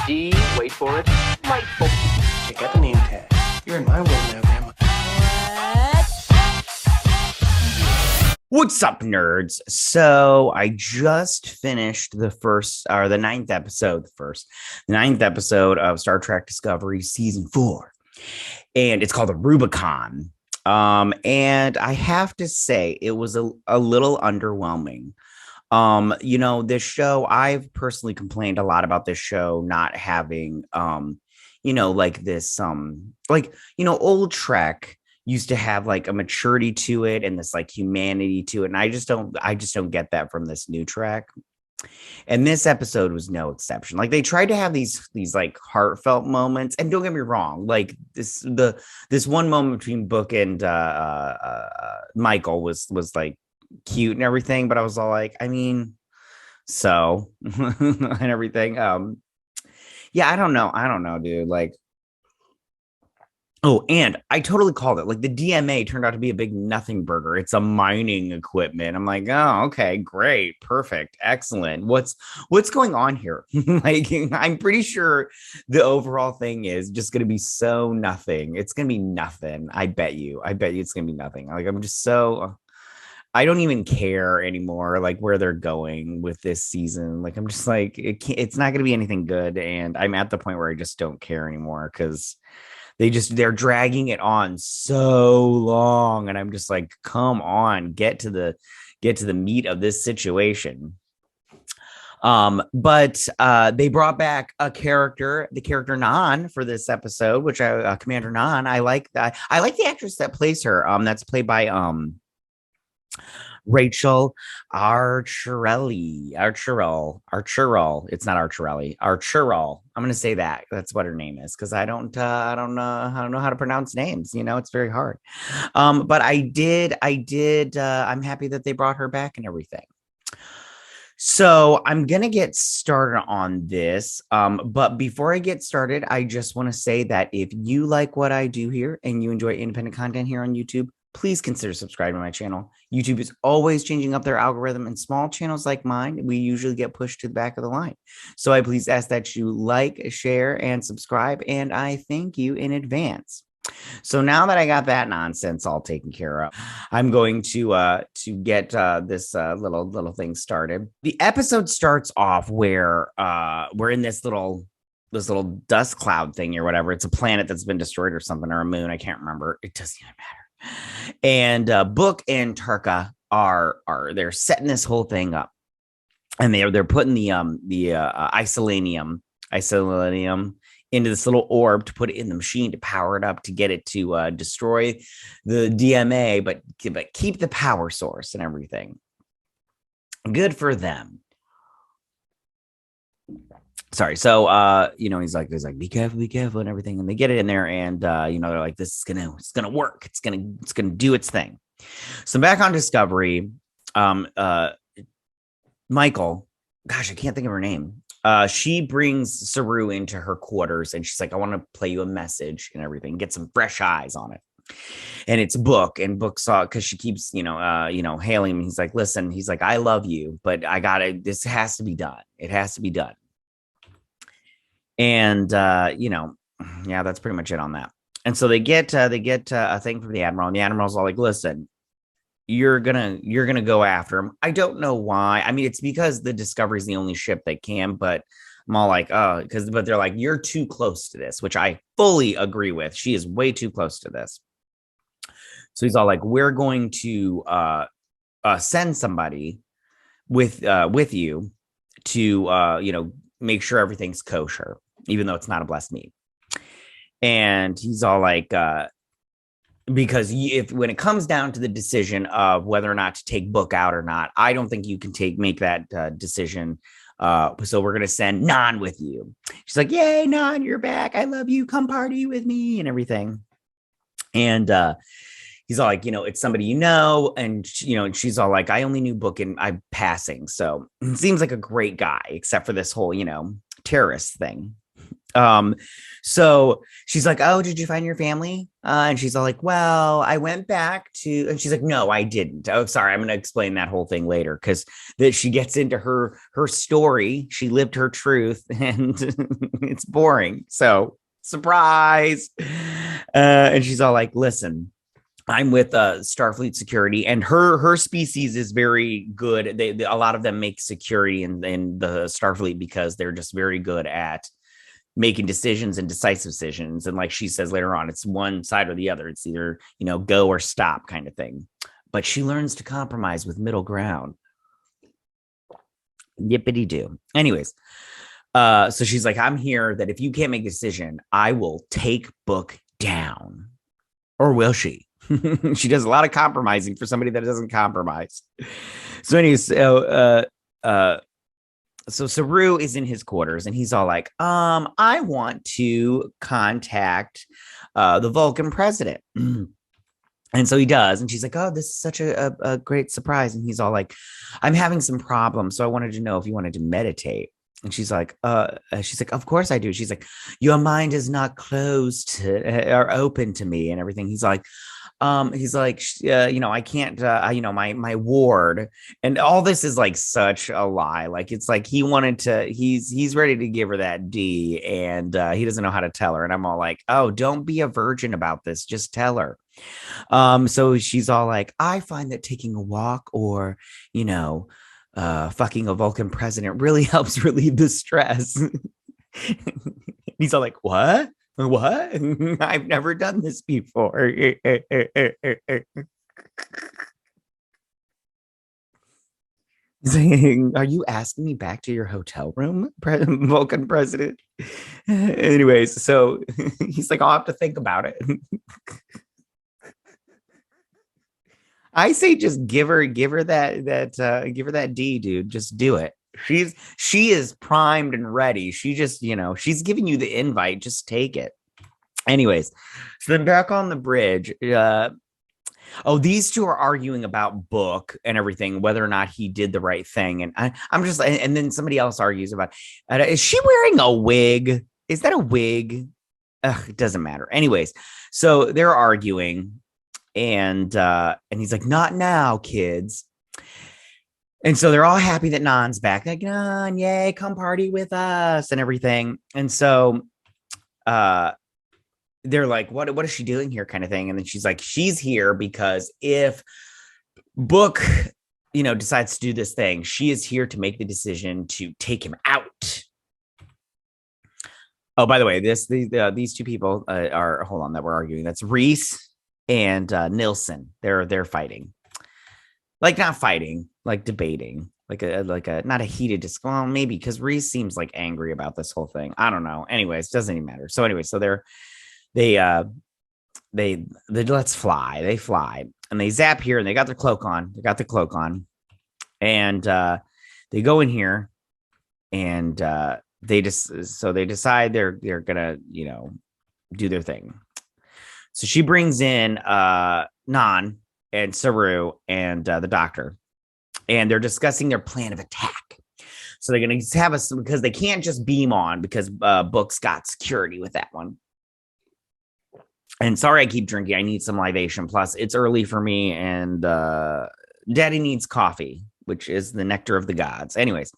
D, wait for it, delightful. Check out the name tag. You're in my world now, Grandma. What's up, nerds? So I just finished the ninth episode of Star Trek Discovery season 4, and it's called the Rubicon. And I have to say it was a little underwhelming. This show, I've personally complained a lot about this show not having, old Trek used to have like a maturity to it and this like humanity to it. And I just don't get that from this new Trek. And this episode was no exception. Like they tried to have these like heartfelt moments, and don't get me wrong, like this one moment between Book and Michael was like cute and everything, but I was all like, I mean, so and everything. Yeah, I don't know, dude. Like, oh, and I totally called it. Like the DMA turned out to be a big nothing burger. It's a mining equipment. I'm like, oh, okay, great, perfect, excellent. What's going on here? Like, I'm pretty sure the overall thing is just gonna be so nothing. It's gonna be nothing. I bet you it's gonna be nothing. Like, I'm just so I don't even care anymore, like where they're going with this season. Like, I'm just like, it's not gonna be anything good, and I'm at the point where I just don't care anymore because they're dragging it on so long, and I'm just like, come on, get to the meat of this situation. But they brought back the character Nahn for this episode, which Commander Nahn. I like that. I like the actress that plays her. That's played by Rachel Archerelli. It's not Archerelli. Archerel. I'm gonna say that. That's what her name is because I don't know how to pronounce names. It's very hard. But I did. I'm happy that they brought her back and everything. So I'm gonna get started on this. But before I get started, I just want to say that if you like what I do here and you enjoy independent content here on YouTube, please consider subscribing to my channel. YouTube is always changing up their algorithm, and small channels like mine, we usually get pushed to the back of the line. So I please ask that you like, share, and subscribe, and I thank you in advance. So now that I got that nonsense all taken care of, I'm going to get this little thing started. The episode starts off where we're in this little dust cloud thing or whatever. It's a planet that's been destroyed or something, or a moon. I can't remember. It doesn't even matter. And Book and Tarka they're setting this whole thing up, and they're putting the isolanium into this little orb to put it in the machine to power it up to get it to destroy the DMA, but keep the power source and everything. Good for them. Sorry. So, he's like, be careful and everything. And they get it in there, and, they're like, it's gonna work. It's gonna do its thing. So back on Discovery, Michael, gosh, I can't think of her name. She brings Saru into her quarters, and she's like, I want to play you a message and everything, get some fresh eyes on it. And it's Book, and Book saw, because she keeps, hailing him. He's like, listen, he's like, I love you, but this has to be done. It has to be done. And yeah, that's pretty much it on that. And so they get a thing from the Admiral, and the Admiral's all like, listen, you're gonna go after him. I don't know why. I mean, it's because the Discovery is the only ship they can, but I'm all like, oh, but they're like, you're too close to this, which I fully agree with. She is way too close to this. So he's all like, we're going to send somebody with you to make sure everything's kosher, even though it's not a blessed meat. And he's all like, because when it comes down to the decision of whether or not to take Book out or not, I don't think you can make that decision. So we're going to send Nahn with you. She's like, yay, Nahn, you're back. I love you. Come party with me and everything. And he's all like, it's somebody and and she's all like, I only knew Book and I'm passing. So it seems like a great guy, except for this whole, terrorist thing. So she's like, oh, did you find your family? And she's all like, well, I went back to, and she's like, no, I didn't. Oh, sorry, I'm going to explain that whole thing later, because that she gets into her story. She lived her truth, and it's boring. So surprise. And she's all like, listen, I'm with Starfleet Security, and her species is very good. They a lot of them make security in the Starfleet because they're just very good at making decisions and decisive decisions. And like she says later on, it's one side or the other. It's either, go or stop kind of thing. But she learns to compromise with middle ground. Yippity doo. Anyways, so she's like, I'm here that if you can't make a decision, I will take Book down. Or will she? She does a lot of compromising for somebody that doesn't compromise. So anyways, so Saru is in his quarters, and he's all like, I want to contact the Vulcan president. And so he does. And she's like, oh, this is such a great surprise. And he's all like, I'm having some problems. So I wanted to know if you wanted to meditate. And she's like, of course I do. She's like, your mind is not closed or open to me and everything. He's like, I can't, my ward, and all this is like such a lie. Like, it's like he's ready to give her that D, and he doesn't know how to tell her. And I'm all like, oh, don't be a virgin about this. Just tell her. So she's all like, I find that taking a walk or, fucking a Vulcan president really helps relieve the stress. He's all like, what? I've never done this before. Saying, are you asking me back to your hotel room, Vulcan president? Anyways, so he's like, I'll have to think about it. I say just give her that D, dude. Just do it. She is primed and ready. She just, she's giving you the invite. Just take it. Anyways, so then back on the bridge, these two are arguing about Book and everything, whether or not he did the right thing. And I'm just, and then somebody else argues about, is she wearing a wig? Is that a wig? It doesn't matter. Anyways, so they're arguing, and he's like, not now, kids. And so they're all happy that Nahn's back. Like, Nahn, yay, come party with us and everything. And so they're like, what is she doing here, kind of thing. And then she's like, she's here because if Book, decides to do this thing, she is here to make the decision to take him out. Oh, by the way, these two people that we're arguing. That's Reese and Nilsson. They're fighting. Like, not fighting, like debating, like a not a heated discussion. Well, maybe, because Reese seems like angry about this whole thing. I don't know. Anyways, doesn't even matter. So anyway, so they let's fly. They fly, and they zap here, and they got their cloak on. And they go in here, and they decide they're gonna do their thing. So she brings in Nahn and Saru and the doctor, and they're discussing their plan of attack. So they're going to have us, because they can't just beam on, because Book's got security with that one. And sorry, I keep drinking. I need some libation. Plus, it's early for me, and Daddy needs coffee, which is the nectar of the gods. Anyways,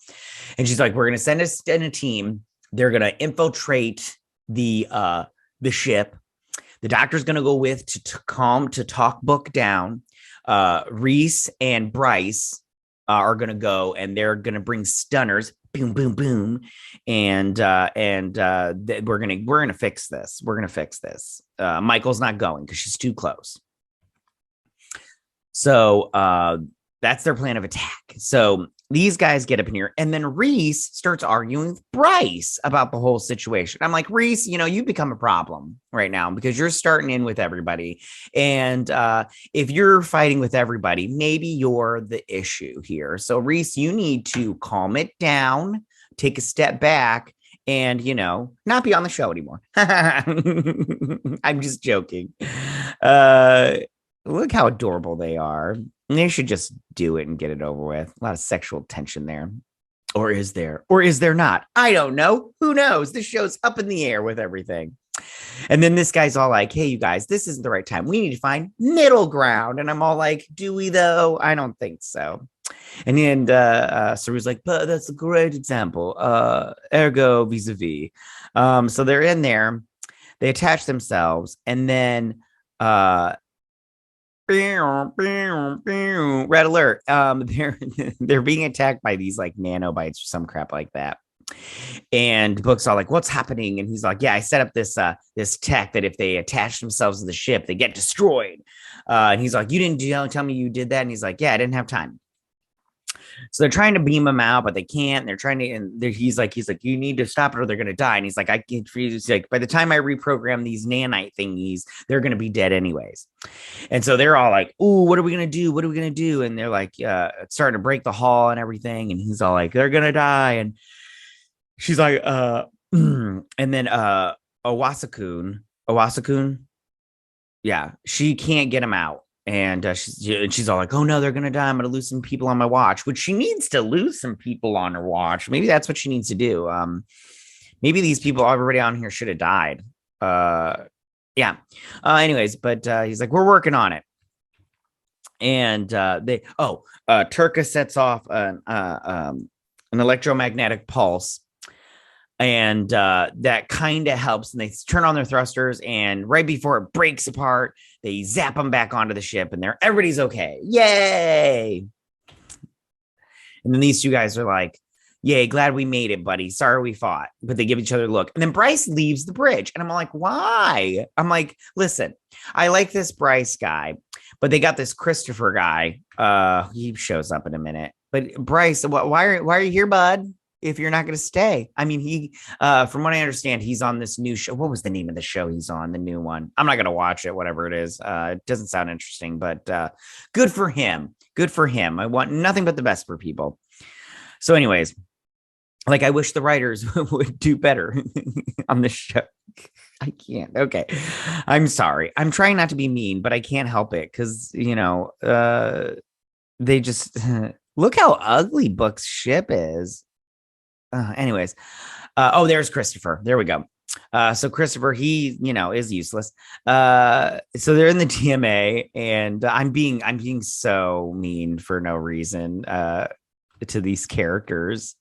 and she's like, we're going to send us in a team. They're going to infiltrate the ship. The doctor's going to go with to talk Book down. Reese and Bryce are going to go, and they're going to bring stunners. Boom, boom, boom. And we're going to fix this. We're going to fix this. Michael's not going because she's too close. So that's their plan of attack. So these guys get up in here, and then Reese starts arguing with Bryce about the whole situation. I'm like, Reese, you've become a problem right now, because you're starting in with everybody. And if you're fighting with everybody, maybe you're the issue here. So Reese, you need to calm it down, take a step back, and, not be on the show anymore. I'm just joking. Look how adorable they are. They should just do it and get it over with. A lot of sexual tension there. Or is there? Or is there not? I don't know. Who knows? This show's up in the air with everything. And then this guy's all like, hey, you guys, this isn't the right time. We need to find middle ground. And I'm all like, do we though? I don't think so. And then Saru's like, but that's a great example. Ergo vis-a-vis. So they're in there, they attach themselves, and then red alert. They're being attacked by these like nanobites or some crap like that. And Book's all like, what's happening? And he's like, yeah, I set up this this tech that if they attach themselves to the ship, they get destroyed. And he's like, you didn't tell me you did that. And he's like, yeah, I didn't have time. So they're trying to beam him out, but they can't. They're trying to, and he's like, you need to stop it or they're gonna die. And he's like, I can't freeze. He's like, by the time I reprogram these nanite thingies, they're gonna be dead anyways. And so they're all like, ooh, what are we gonna do? What are we gonna do? And they're like, starting to break the hull and everything. And he's all like, they're gonna die. And she's like, and then Owasakun, yeah, she can't get him out. And she's all like, oh no, they're gonna die. I'm gonna lose some people on my watch, which she needs to lose some people on her watch. Maybe that's what she needs to do. Maybe these people already on here should have died. Yeah. Anyways, but he's like, we're working on it. And Turka sets off an electromagnetic pulse. And that kind of helps. And they turn on their thrusters, and right before it breaks apart, they zap them back onto the ship, and everybody's okay. Yay! And then these two guys are like, yay, glad we made it, buddy. Sorry we fought. But they give each other a look. And then Bryce leaves the bridge. And I'm like, why? I'm like, listen, I like this Bryce guy, but they got this Christopher guy. He shows up in a minute. But Bryce, why are you here, bud? If you're not going to stay. I mean, he, from what I understand, he's on this new show. What was the name of the show he's on? The new one. I'm not going to watch it, whatever it is. It doesn't sound interesting, but good for him. Good for him. I want nothing but the best for people. So anyways, like, I wish the writers would do better on this show. I can't. Okay. I'm sorry. I'm trying not to be mean, but I can't help it because, they just look how ugly Book's ship is. Anyways, there's Christopher. There we go. So Christopher, he, is useless. So they're in the DMA, and I'm being so mean for no reason to these characters.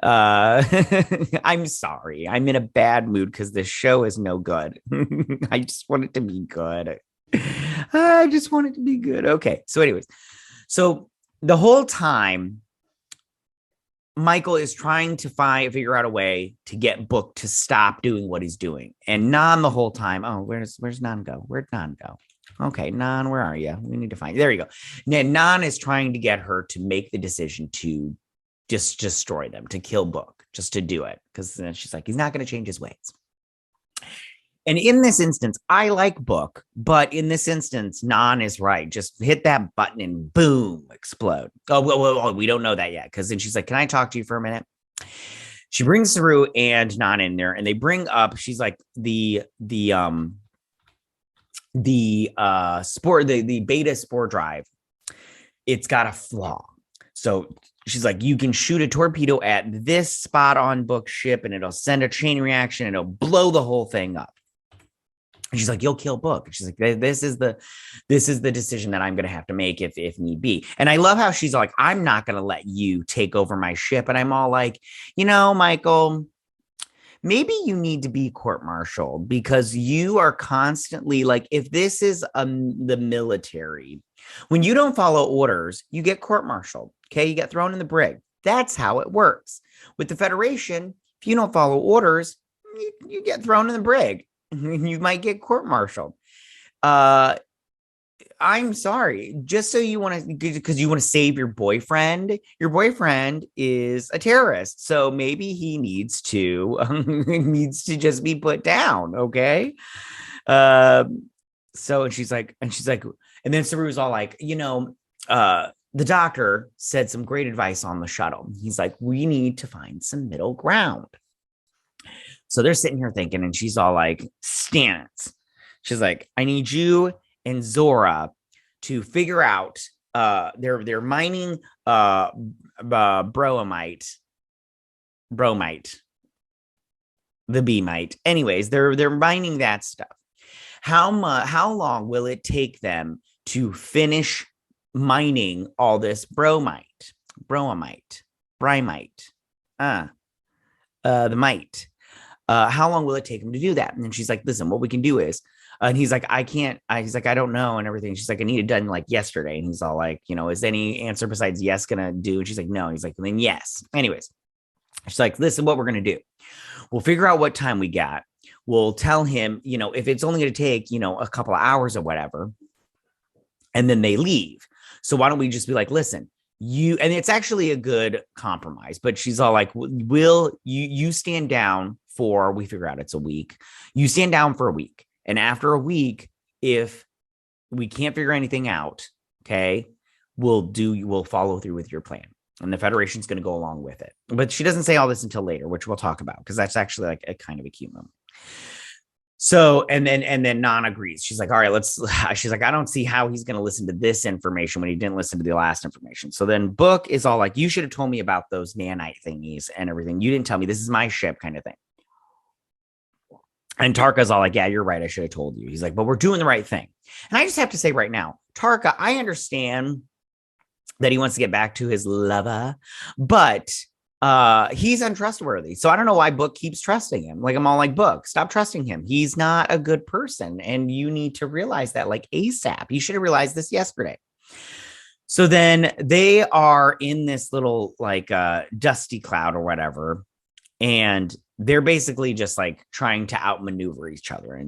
I'm sorry. I'm in a bad mood because this show is no good. I just want it to be good. I just want it to be good. Okay. So anyways, so the whole time, Michael is trying to figure out a way to get Book to stop doing what he's doing. And Nahn the whole time. Oh, where's Nahn go? Where'd Nahn go? Okay, Nahn, where are you? We need to find you. There you go. Now, Nahn is trying to get her to make the decision to just destroy them, to kill Book, just to do it. Because she's like, he's not going to change his ways. And in this instance, I like Book, but in this instance, Nahn is right. Just hit that button and boom, explode. Oh, well, we don't know that yet. Because then she's like, can I talk to you for a minute? She brings Saru and Nahn in there, and they bring up, she's like, the beta spore drive. It's got a flaw. So she's like, you can shoot a torpedo at this spot on Book's ship, and it'll send a chain reaction, and it'll blow the whole thing up. And she's like, you'll kill Book. She's like, this is the decision that I'm going to have to make if need be. And I love how she's like, I'm not going to let you take over my ship. And I'm all like, Michael, maybe you need to be court-martialed because you are constantly like, if this is the military, when you don't follow orders, you get court-martialed. Okay. You get thrown in the brig. That's how it works. With the Federation, if you don't follow orders, you get thrown in the brig. You might get court-martialed. I'm sorry. Just so you want to, because you want to save your boyfriend. Your boyfriend is a terrorist, so maybe he needs to just be put down. Okay. And she's like, and then Saru's all like, the doctor said some great advice on the shuttle. He's like, we need to find some middle ground. So they're sitting here thinking, and she's all like, Stance. She's like, I need you and Zora to figure out, they're mining broomite bromite, the B-mite. Anyways, they're mining that stuff. How long will it take them to finish mining all this bromite, brimite, the mite? How long will it take him to do that? And then she's like, listen, what we can do is, and he's like, I can't, he's like, I don't know, and everything. She's like, I need it done like yesterday. And he's all like, is any answer besides yes gonna do? And she's like, no. And he's like, then yes. Anyways, she's like, listen, what we're gonna do, we'll figure out what time we got. We'll tell him, if it's only gonna take, a couple of hours or whatever, and then they leave. So why don't we just be like, listen, and it's actually a good compromise, but she's all like, will you stand down for, we figure out it's a week. You stand down for a week. And after a week, if we can't figure anything out, okay, we'll follow through with your plan. And the Federation's going to go along with it. But she doesn't say all this until later, which we'll talk about, because that's actually like a kind of a cute moment. So, and then Nahn agrees. She's like, all right, she's like, I don't see how he's going to listen to this information when he didn't listen to the last information. So then Book is all like, you should have told me about those nanite thingies and everything. You didn't tell me, this is my ship kind of thing. And Tarka's all like, yeah, you're right. I should have told you. He's like, but we're doing the right thing. And I just have to say right now, Tarka, I understand that he wants to get back to his lover, but he's untrustworthy. So I don't know why Book keeps trusting him. Like, I'm all like, Book, stop trusting him. He's not a good person. And you need to realize that, like, ASAP. You should have realized this yesterday. So then they are in this little like dusty cloud or whatever. And they're basically just like trying to outmaneuver each other.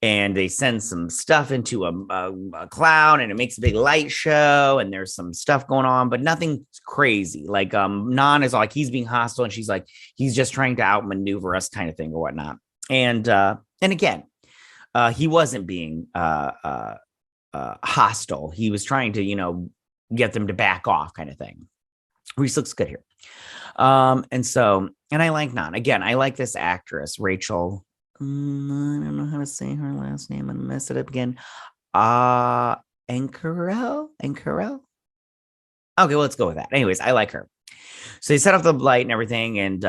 And they send some stuff into a cloud, and it makes a big light show, and there's some stuff going on, but nothing crazy. Like Nahn is like, he's being hostile, and she's like, he's just trying to outmaneuver us kind of thing or whatnot. And again, he wasn't being hostile. He was trying to, get them to back off kind of thing. Reese looks good here. And I like Nahn. Again, I like this actress, Rachel. I don't know how to say her last name. I'm gonna mess it up again. Ankarel. Okay, well, let's go with that. Anyways, I like her. So they set up the light and everything, and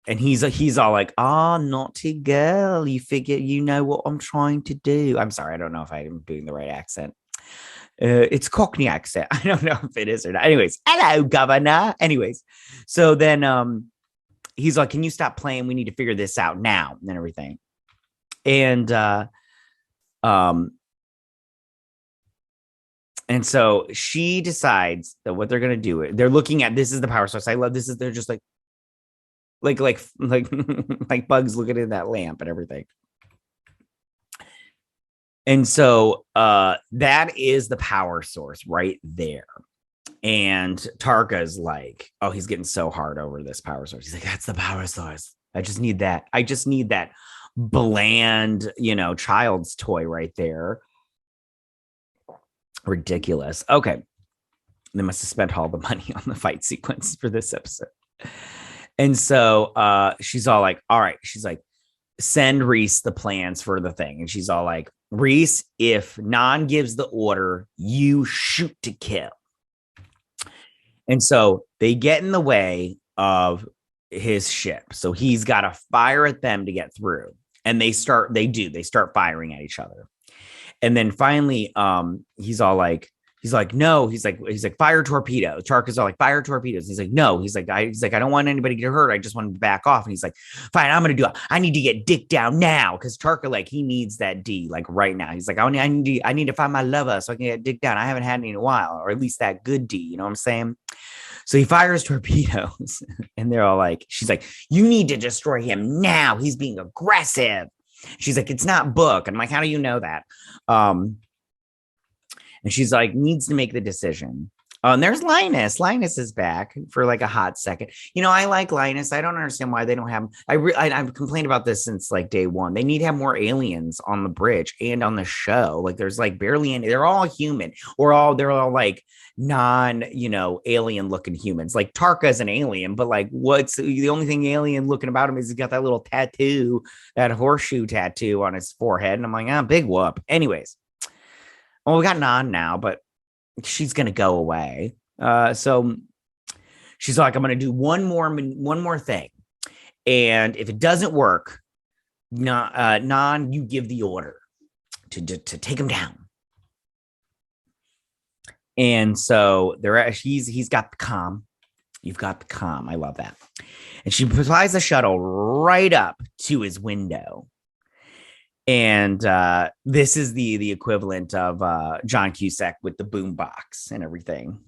he's all like, naughty girl, you figure you know what I'm trying to do. I'm sorry, I don't know if I'm doing the right accent. It's Cockney accent. I don't know if it is or not. Anyways, hello, governor. Anyways, so then he's like, can you stop playing? We need to figure this out now and everything. And so she decides that what they're going to do, they're looking at, this is the power source. I love this. They're just like bugs looking at that lamp and everything. And so that is the power source right there. And Tarka's like, oh, he's getting so hard over this power source. He's like, that's the power source. I just need that. I just need that bland, child's toy right there. Ridiculous. Okay. They must have spent all the money on the fight sequence for this episode. And so she's all like, all right. She's like, send Reese the plans for the thing. And she's all like, Reese, if Nahn gives the order, you shoot to kill. And so they get in the way of his ship. So he's got to fire at them to get through. And they start firing at each other. And then finally, he's like, no, he's like, fire torpedoes. Tarka's all like, fire torpedoes. He's like, no, he's like, I don't want anybody to get hurt. I just want to back off. And he's like, fine, I'm going to do it. I need to get Dick down now. Cause Tarka, like, he needs that D like right now. He's like, I need to find my lover so I can get Dick down. I haven't had any in a while, or at least that good D. You know what I'm saying? So he fires torpedoes and they're all like, she's like, you need to destroy him now. He's being aggressive. She's like, it's not Book. And I'm like, how do you know that? And she's like, needs to make the decision. And there's Linus. Linus is back for like a hot second. I like Linus. I don't understand why they don't have him. I've complained about this since like day one. They need to have more aliens on the bridge and on the show. Like, there's like barely any. They're all human, they're all like alien looking humans. Like Tarka's an alien, but like, what's the only thing alien looking about him is he's got that little tattoo, that horseshoe tattoo on his forehead. And I'm like, big whoop. Anyways. Well, we got Nahn now, but she's going to go away. So she's like, I'm going to do one more thing. And if it doesn't work, Nahn, you give the order to take him down. And so he's got the comm. You've got the comm. I love that. And she flies the shuttle right up to his window. And this is the equivalent of John Cusack with the boombox and everything.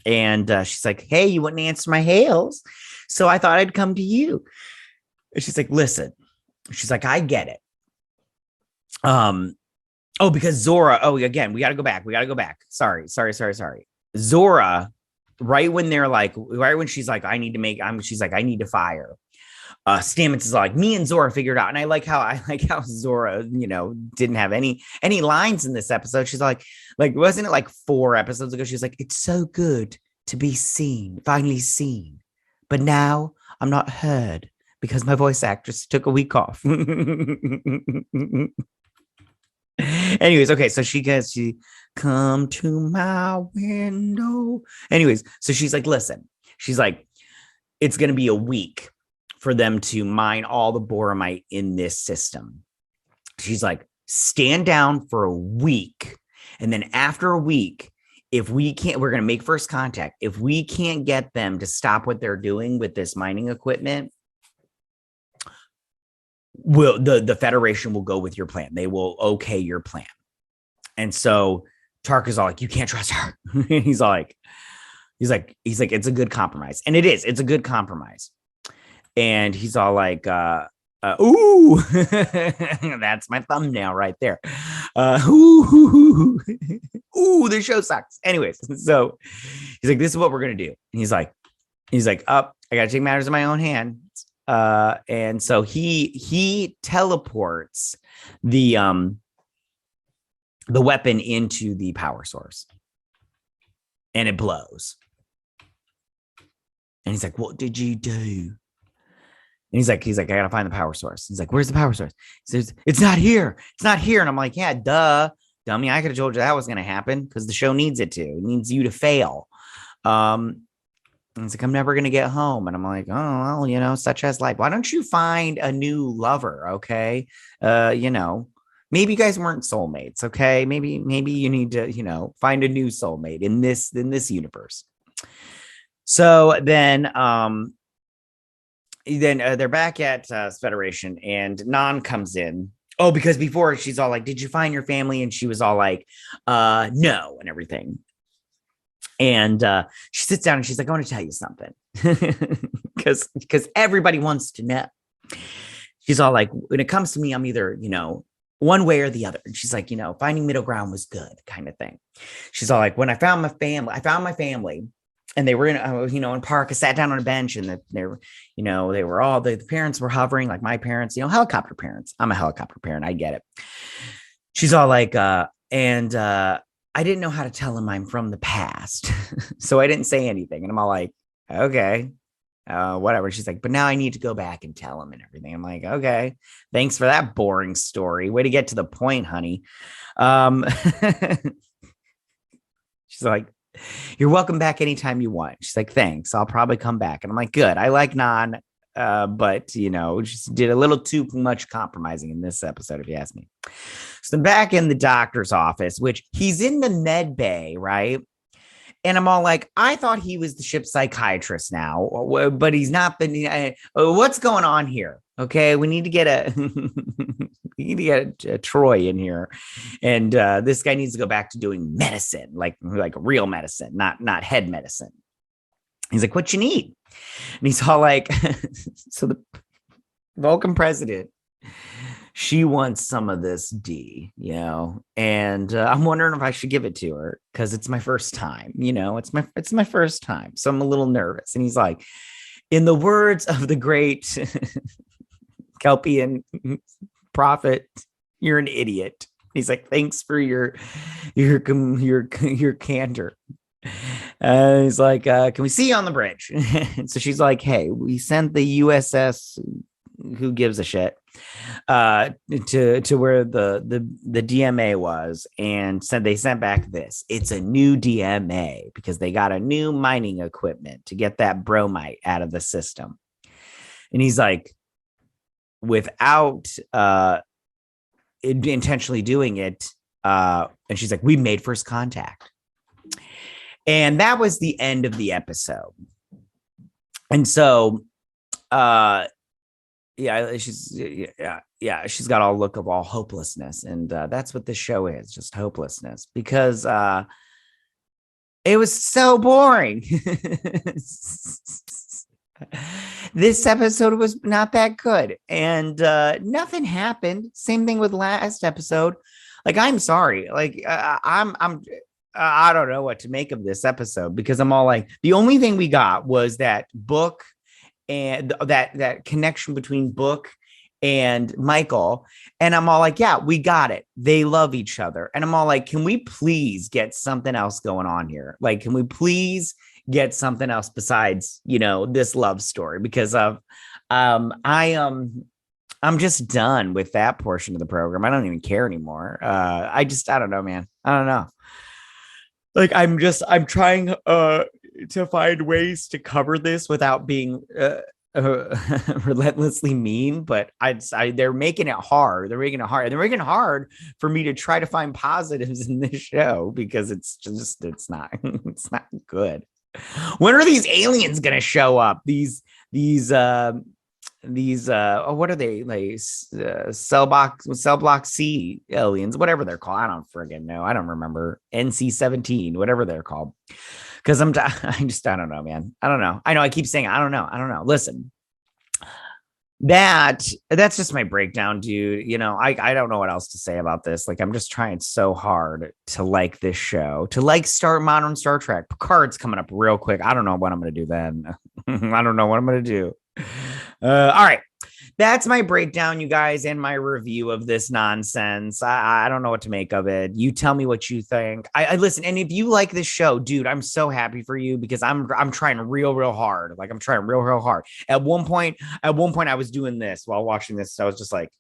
And she's like, hey, you wouldn't answer my hails, so I thought I'd come to you. And she's like, listen. She's like, I get it. Oh, because Zora. Oh, again, we got to go back. Sorry. Zora, right when she's like, I need to fire. Stamets is like, me and Zora figured out. And I like how Zora, didn't have any lines in this episode. She's like, wasn't it like 4 episodes ago? She's like, it's so good to be finally seen. But now I'm not heard because my voice actress took a week off. Anyways, okay, so she come to my window. Anyways, so she's like, listen, she's like, it's going to be a week for them to mine all the boromite in this system. She's like, stand down for a week. And then after a week, if we can't, we're going to make first contact. If we can't get them to stop what they're doing with this mining equipment, the Federation will go with your plan. They will okay your plan. And so Tark is all like, you can't trust her. he's like, it's a good compromise. And it is, it's a good compromise. And he's all like, ooh, that's my thumbnail right there. Ooh, the show sucks. Anyways, so he's like, this is what we're going to do. And he's like, up, I got to take matters in my own hands. And so he teleports the weapon into the power source and it blows. And he's like, what did you do? And he's like, I gotta find the power source. He's like, where's the power source? He says, it's not here. And I'm like, yeah, duh, dummy. I could have told you that was going to happen because the show needs it to. It needs you to fail. And he's like, I'm never going to get home. And I'm like, oh, well, such as life. Why don't you find a new lover? Okay. Maybe you guys weren't soulmates. Okay. Maybe you need to, find a new soulmate in this universe. So then they're back at Federation and Nahn comes in. Oh, because before she's all like, did you find your family? And she was all like, no, and everything. And she sits down and she's like, I want to tell you something because everybody wants to know. She's all like, when it comes to me, I'm either, one way or the other. And she's like, finding middle ground was good kind of thing. She's all like, when I found my family and they were in park, I sat down on a bench and they were, they were all, the parents were hovering like my parents, helicopter parents. I'm a helicopter parent. I get it. She's all like, I didn't know how to tell him I'm from the past. So I didn't say anything. And I'm all like, okay, whatever. She's like, but now I need to go back and tell him and everything. I'm like, okay, thanks for that boring story. Way to get to the point, honey. She's like, you're welcome back anytime you want. She's like, thanks. I'll probably come back. And I'm like, good. I like Nahn, but just did a little too much compromising in this episode, if you ask me. So I'm back in the doctor's office, which he's in the med bay, right? And I'm all like, I thought he was the ship's psychiatrist now, but he's not. What's going on here? Okay, we need to get a Troy in here, and this guy needs to go back to doing medicine, like real medicine, not head medicine. He's like, what you need? And he's all like, so the Vulcan president, she wants some of this D, and I'm wondering if I should give it to her because it's my first time, it's my first time. So I'm a little nervous. And he's like, in the words of the great Kelpian prophet, you're an idiot. He's like, thanks for your candor. He's like, can we see you on the bridge? So she's like, hey, we sent the USS who gives a shit to where the DMA was, and said they sent back this. It's a new DMA because they got a new mining equipment to get that bromite out of the system. And he's like, without intentionally doing it, and she's like, we made first contact. And that was the end of the episode. And so she's got all look of all hopelessness, and that's what this show is, just hopelessness, because it was so boring. This episode was not that good, and nothing happened. Same thing with last episode. Like, I'm sorry, like I don't know what to make of this episode, because I'm all like, the only thing we got was that Book and that connection between Book and Michael. And I'm all like, yeah, we got it. They love each other. And I'm all like, can we please get something else going on here? Like, can we please get something else besides, this love story? Because I'm just done with that portion of the program. I don't even care anymore. I don't know, man. I don't know. Like, I'm trying to find ways to cover this without being relentlessly mean, but they're making it hard. They're making it hard for me to try to find positives in this show, because it's not it's not good. When are these aliens gonna show up? These what are they, like, cell block C aliens, whatever they're called. I don't friggin' know. I don't remember. NC-17, whatever they're called. Because I don't know, man. I don't know. I know I keep saying I don't know. Listen, that's just my breakdown, dude. I don't know what else to say about this. Like, I'm just trying so hard to like this show, to like modern Star Trek. Picard's coming up real quick. I don't know what I'm gonna do then. I don't know what I'm gonna do. All right. That's my breakdown, you guys, and my review of this nonsense. I don't know what to make of it. You tell me what you think. I listen, and if you like this show, dude, I'm so happy for you, because I'm trying real hard. Like, I'm trying real hard. At one point, I was doing this while watching this. So I was just like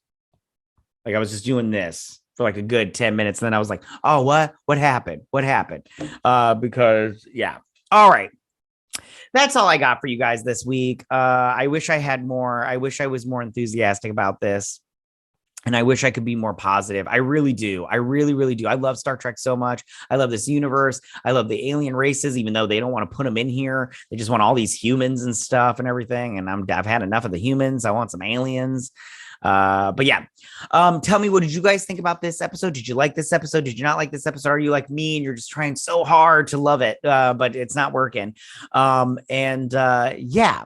I was just doing this for like a good 10 minutes. And then I was like, oh, what happened? Because yeah. All right. That's all I got for you guys this week. I wish I had more. I wish I was more enthusiastic about this. And I wish I could be more positive. I really do. I really do. I love Star Trek so much. I love this universe. I love the alien races, even though they don't want to put them in here. They just want all these humans and stuff and everything. And I've had enough of the humans. I want some aliens. But yeah, tell me, what did you guys think about this episode? Did you like this episode? Did you not like this episode? Are you like me and you're just trying so hard to love it, but it's not working? Yeah.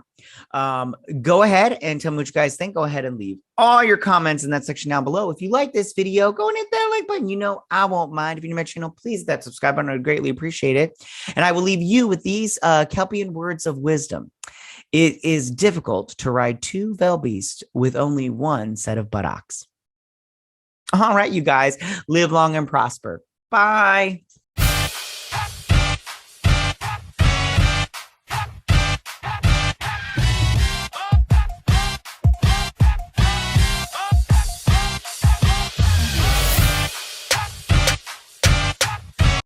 Go ahead and tell me what you guys think. Go ahead and leave all your comments in that section down below. If you like this video, go and hit that like button. I won't mind. If you're new to my channel, please hit that subscribe button. I would greatly appreciate it. And I will leave you with these Kelpian words of wisdom. It is difficult to ride two Velbeasts with only one set of buttocks. All right, you guys, live long and prosper. Bye.